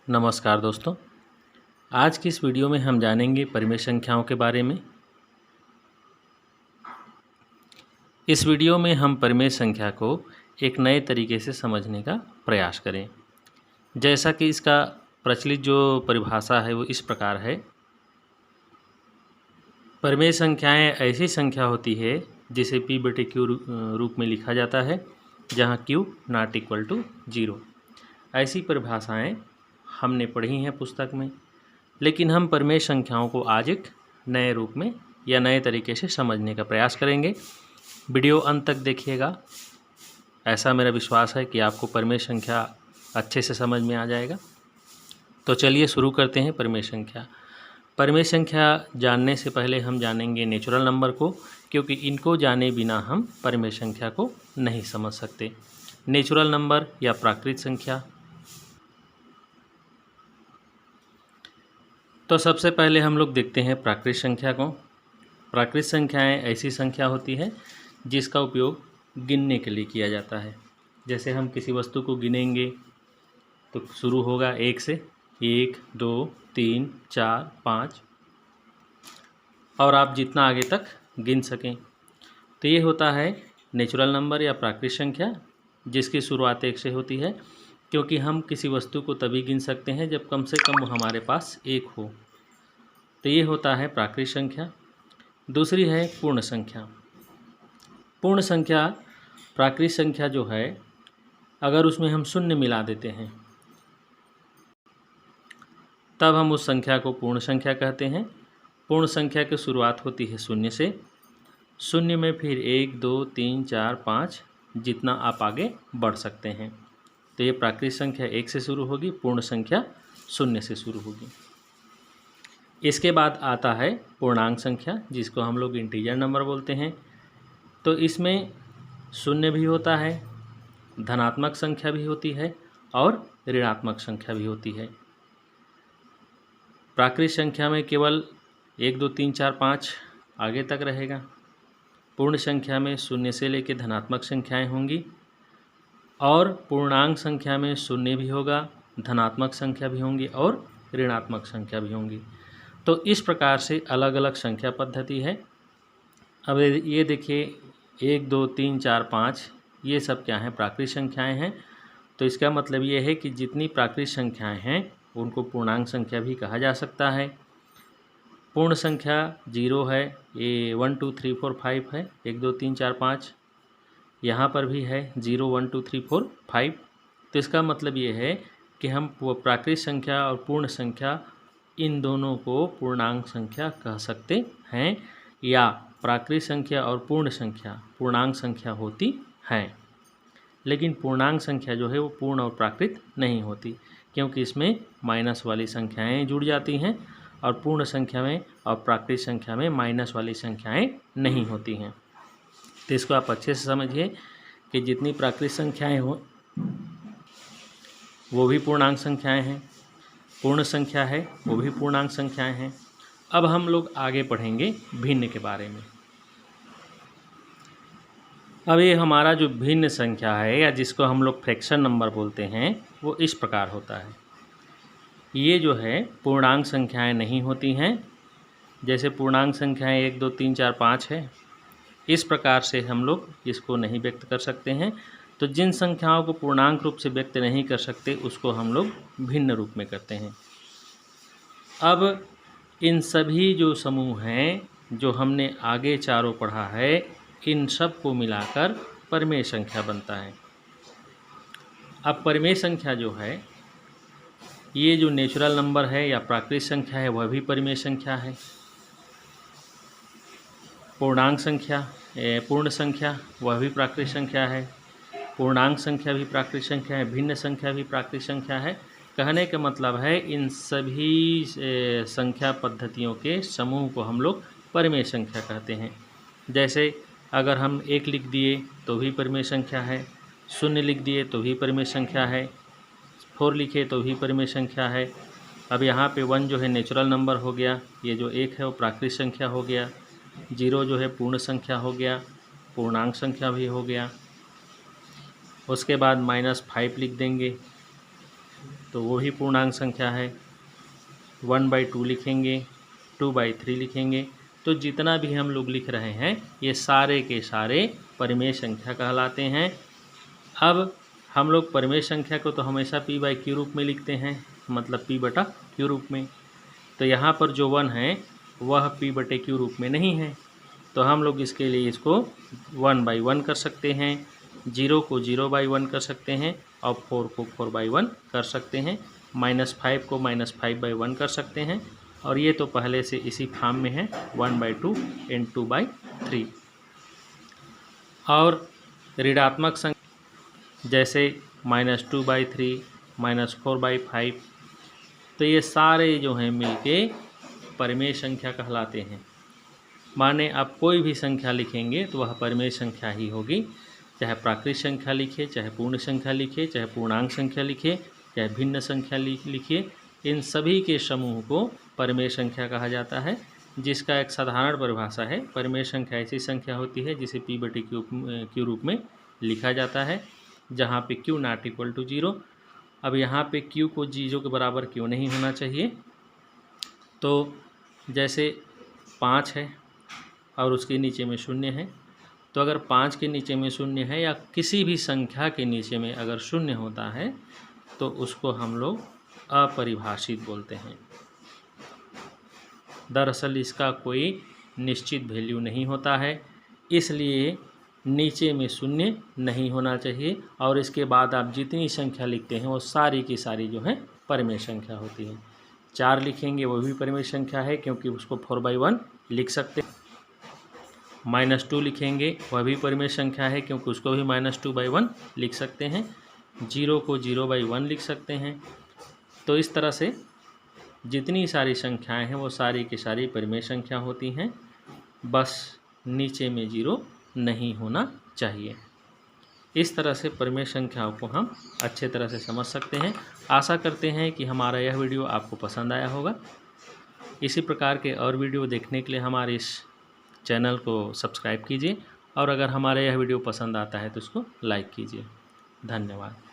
नमस्कार दोस्तों। आज की इस वीडियो में हम जानेंगे परिमेय संख्याओं के बारे में। इस वीडियो में हम परिमेय संख्या को एक नए तरीके से समझने का प्रयास करें। जैसा कि इसका प्रचलित जो परिभाषा है वो इस प्रकार है। परिमेय संख्याएं ऐसी संख्या होती है जिसे p/q रूप में लिखा जाता है, जहां q नॉट इक्वल टू 0। ऐसी परिभाषाएं हमने पढ़ी हैं पुस्तक में, लेकिन हम परिमेय संख्याओं को आज एक नए रूप में या नए तरीके से समझने का प्रयास करेंगे। वीडियो अंत तक देखिएगा। ऐसा मेरा विश्वास है कि आपको परिमेय संख्या अच्छे से समझ में आ जाएगा। तो चलिए शुरू करते हैं परिमेय संख्या। परिमेय संख्या जानने से पहले हम जानेंगे नेचुरल नंबर को, क्योंकि इनको जाने बिना हम परिमेय संख्या को नहीं समझ सकते। नेचुरल नंबर या प्राकृत संख्या। तो सबसे पहले हम लोग देखते हैं प्राकृत संख्या को। प्राकृत संख्याएं ऐसी संख्या होती है जिसका उपयोग गिनने के लिए किया जाता है। जैसे हम किसी वस्तु को गिनेंगे तो शुरू होगा 1 से, 1 2 3 4 5, और आप जितना आगे तक गिन सकें। तो ये होता है नेचुरल नंबर या प्राकृत संख्या, जिसकी शुरुआत 1 से होती है, क्योंकि हम किसी वस्तु को तभी गिन सकते हैं जब कम से कम हमारे पास 1 हो। तो ये होता है प्राकृत संख्या। दूसरी है पूर्ण संख्या। पूर्ण संख्या प्राकृत संख्या जो है, अगर उसमें हम शून्य मिला देते हैं तब हम उस संख्या को पूर्ण संख्या कहते हैं। पूर्ण संख्या की शुरुआत होती है शून्य से। शून्य में फिर 1 2 3 4 5 जितना आप आगे बढ़ सकते हैं। तो ये प्राकृत संख्या 1 से शुरू होगी, पूर्ण संख्या शून्य से शुरू होगी। इसके बाद आता है पूर्णांक संख्या, जिसको हम लोग इंटीजर नंबर बोलते हैं। तो इसमें शून्य भी होता है, धनात्मक संख्या भी होती है और ऋणात्मक संख्या भी होती है। प्राकृत संख्या में केवल 1 2 3 4 5 आगे तक रहेगा। पूर्ण संख्या में शून्य से लेकर धनात्मक संख्याएं होंगी, और पूर्णांक संख्या में शून्य भी होगा, धनात्मक संख्या भी होंगी और ऋणात्मक संख्या भी होंगी। तो इस प्रकार से अलग अलग संख्या पद्धति है। अब ये देखिए 1 2 3 4 5 ये सब क्या हैं? प्राकृत संख्याएं हैं। तो इसका मतलब ये है कि जितनी प्राकृत संख्याएं हैं उनको पूर्णांक संख्या भी कहा जा सकता है। पूर्ण संख्या 0 है, ये 1 2 3 4 5 है, 1 2 3 4 5। यहाँ पर भी है 0 1 2 3 4 5। तो इसका मतलब ये है कि हम प्राकृत संख्या और पूर्ण संख्या इन दोनों को पूर्णांक संख्या कह सकते हैं, या प्राकृत संख्या और पूर्ण संख्या पूर्णांक संख्या होती हैं। लेकिन पूर्णांक संख्या जो है वो पूर्ण और प्राकृत नहीं होती, क्योंकि इसमें माइनस वाली संख्याएं जुड़ जाती हैं, और पूर्ण संख्या में और प्राकृत संख्या में माइनस वाली संख्याएं नहीं होती हैं। तो इसको आप अच्छे से समझिए कि जितनी प्राकृत संख्याएं हो वो भी पूर्णांक संख्याएं हैं, पूर्ण संख्या है वो भी पूर्णांक संख्याएं हैं। अब हम लोग आगे पढ़ेंगे भिन्न के बारे में। अब ये हमारा जो भिन्न संख्या है, या जिसको हम लोग फ्रैक्शन नंबर बोलते हैं, वो इस प्रकार होता है। ये जो है पूर्णांक संख्याएं नहीं होती हैं। जैसे पूर्णांक संख्याएं 1 2 3 4 5 है, इस प्रकार से हम लोग इसको नहीं व्यक्त कर सकते हैं। तो जिन संख्याओं को पूर्णांक रूप से व्यक्त नहीं कर सकते उसको हम लोग भिन्न रूप में करते हैं। अब इन सभी जो समूह हैं जो हमने आगे चारों पढ़ा है, इन सब को मिलाकर परिमेय संख्या बनता है। अब परिमेय संख्या जो है, ये जो नेचुरल नंबर है या प्राकृत संख्या है वह भी परिमेय संख्या है। पूर्णांक संख्या पूर्ण संख्या वह भी प्राकृत संख्या है। पूर्णांक संख्या भी प्राकृत संख्या है, भिन्न संख्या भी प्राकृत संख्या है। कहने का मतलब है इन सभी संख्या पद्धतियों के समूह को हम लोग परिमेय संख्या कहते हैं। जैसे अगर हम 1 लिख दिए तो भी परिमेय संख्या है, 0 लिख दिए तो भी परिमेय संख्या है, 4 लिखे तो भी परिमेय संख्या है। अब यहाँ पे 1 जो है नेचुरल नंबर हो गया, ये जो 1 है वो प्राकृत संख्या हो गया, 0 जो है पूर्ण संख्या हो गया, पूर्णांक संख्या भी हो गया। उसके बाद -5 लिख देंगे तो वो भी पूर्णांक संख्या है। 1/2 लिखेंगे, 2/3 लिखेंगे। तो जितना भी हम लोग लिख रहे हैं ये सारे के सारे परिमेय संख्या कहलाते हैं। अब हम लोग परिमेय संख्या को तो हमेशा p/q रूप में लिखते हैं, मतलब p/q रूप में। तो यहाँ पर जो 1 है वह p/q रूप में नहीं है, तो हम लोग इसके लिए इसको 1/1 कर सकते हैं, 0 को 0/1 कर सकते हैं और 4 को 4/1 कर सकते हैं, -5 को -5/1 कर सकते हैं। और ये तो पहले से इसी फॉर्म में है 1/2 × 2/3। और ऋणात्मक संख्या जैसे -2/3, -4/5, तो ये सारे जो हैं मिलके परिमेय संख्या कहलाते हैं। माने आप कोई भी संख्या लिखेंगे तो वह परिमेय संख्या ही होगी, चाहे प्राकृत संख्या लिखे, चाहे पूर्ण संख्या लिखे, चाहे पूर्णांक संख्या लिखे, चाहे भिन्न संख्या लिखिए, इन सभी के समूह को परिमेय संख्या कहा जाता है। जिसका एक साधारण परिभाषा है, परिमेय संख्या ऐसी संख्या होती है जिसे p/q रूप में लिखा जाता है, जहाँ पे q ≠ 0। अब यहाँ पे q को 0 के बराबर क्यों नहीं होना चाहिए? तो जैसे 5 है और उसके नीचे में 0 है, तो अगर 5 के नीचे में 0 है या किसी भी संख्या के नीचे में अगर 0 होता है तो उसको हम लोग अपरिभाषित बोलते हैं। दरअसल इसका कोई निश्चित वैल्यू नहीं होता है, इसलिए नीचे में 0 नहीं होना चाहिए और इसके बाद आप जितनी संख्या लिखते हैं वो सारी की सारी जो है परिमेय संख्या होती है। 4 लिखेंगे वो भी परिमेय संख्या है क्योंकि उसको 4/1 लिख सकते हैं। -2 लिखेंगे वह भी परिमेय संख्या है क्योंकि उसको भी -2/1 लिख सकते हैं। 0 को 0/1 लिख सकते हैं। तो इस तरह से जितनी सारी संख्याएं हैं वो सारी की सारी परिमेय संख्या होती हैं, बस नीचे में 0 नहीं होना चाहिए। इस तरह से परिमेय संख्याओं को हम अच्छे तरह से समझ सकते हैं। आशा करते हैं कि हमारा यह वीडियो आपको पसंद आया होगा। इसी प्रकार के और वीडियो देखने के लिए हमारे इस चैनल को सब्सक्राइब कीजिए और अगर हमारा यह वीडियो पसंद आता है तो उसको लाइक कीजिए। धन्यवाद।